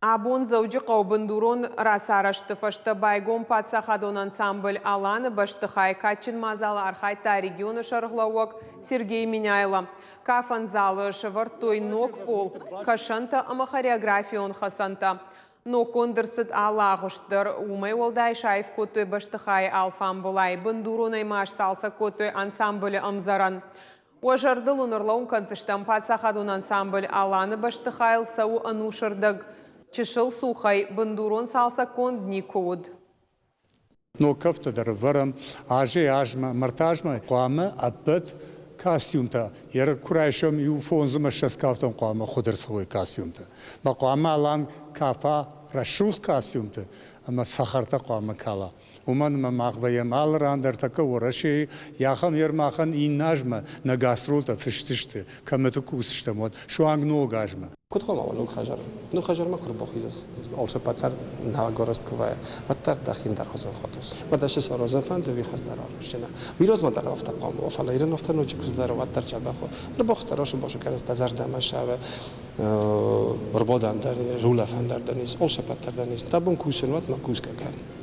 Абон зауджи қаубындурун расарашты фашты байгон патсахадон ансамбль аланы баштыхай качын мазалы архайта регионы шарғлауак Сергей Миняйло. Кафан залы шывыртой нок пол, кашанта ама хореографион хасанта. Но кондырсыт алағыштыр, умай олдай шайф көтой баштыхай алфан бұлай, бындурун аймаш салса көтой ансамблі амзаран. Уажарды лунарлаун концештан патсахадон ансамбль аланы баштыхайл сау анушырдаг. Чешыл сухай, бандурон салса кон дни код. Но кафта дарварам, ажма, мартажма, куама, апет костюмта. Яр курайшам ю фонзма шаскафтам куама худер свой костюмта. Ма куама алан кафа рашух костюмта, ама сахарта куама кала. Уман махваям алрандер така ураши яхам ермахан иннажма на гастролта фиштиште, камету кусштамот, шуангно гажма. كنت خما نو خجر ما كرب خيزس أول شيء بتر نهاجرست كواي بتر داخل در خزان خاطس بدش سرازه فند وی خواست در آخرشنا میراز ما در افت قام و فلا ایران افت نوچ کس در وقت در چه بخو رو باختراش باشه که از تزار دمش شب بربادن در رولا فند در دنیس أول شيء بتر دنیس تبون کوشن وقت ما کوش کن